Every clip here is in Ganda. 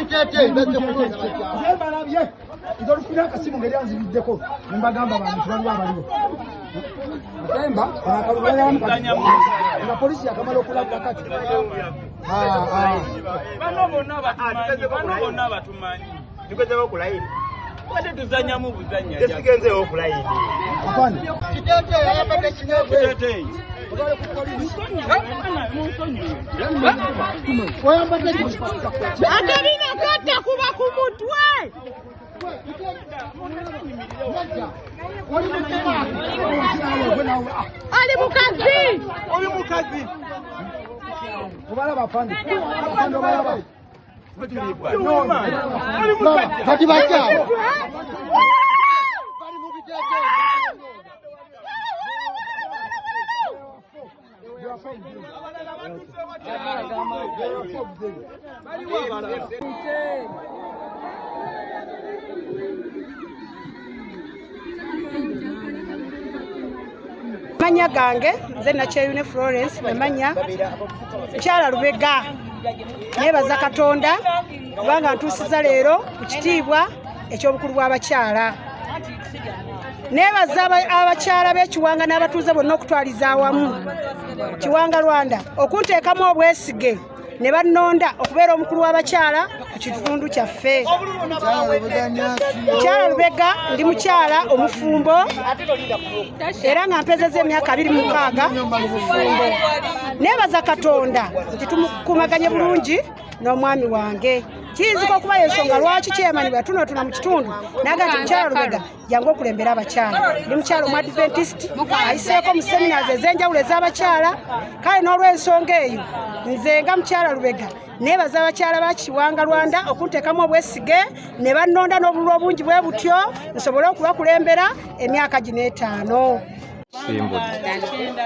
Kitete bese kuloza. Zemba nabye. Ndoro kuna kasimu ngeri anzibiddeko. Mbagamba abantu bali abaliwo. Zemba akalubalira na polisi yakamala okulabula kati. Bano bonna batumanyi. Tugezeho okulayira. Wate tuzanya mu buzanya. Tesigenzeho okulayira. Apana. Kitete ayapata Kitete. Atabina kata kuba ku mutwe. Ali mukazi. Obalaba apande. Apande obalaba. Kati bakyalo. Bali mu kitete. Manya gange nze Nakyeyune Florence namanya Mukyala Lubega nebaza Katonda kubanga ntuusiza leero ku kitiibwa eky'obukulu bw'abakyala. Nebaza abakyala b'Ekiwanga n'abatuuze bonna okutwaliza awamu Kiwanga Rwanda okunteekamu obwesige ne bannonda okubeera omukulu w'abakyala ku kitundu kyaffe. Mukyala Lubega ndi mukyala omufumbo era nga mpezezza emyaka 26 mu bufumbo. Nebaza Katonda nti tumukumaganye bulungi n'omwami wange. Kiyinzika okuba ensonga lwaki kyemani bwatunootuna mu kitundu naga nti Mukyala Lubega jangu okulembera abakyala. Ndi mukyala Omuadventist ayiseeko mu seminars ez'enjawulo ez'abakyala kale n'olw'ensonga eyo nze nga Mukyala Lubega nebaza abakyala ba Kiwanga Rwanda okunteekamu obwesige ne bannonda n'obululu obungi bwe butyo nsobole okubakulembera emyaka gino 5.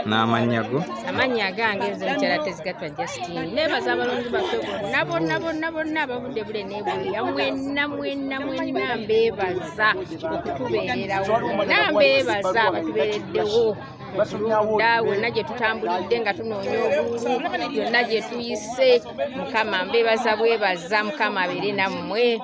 N'amanyago amanya gange nze Mukyala Tezigatwa Justine nebaza abalonzi baffe bonna abavudde bule nebweya mwenna mbeebaza okutubeererawo nambeebaza abatubeereddewo wonna gye tutambulidde nga tunoonya obululu yonna gye tuyise Mukama mbeebaza bwebaza Mukama abeere nammwe.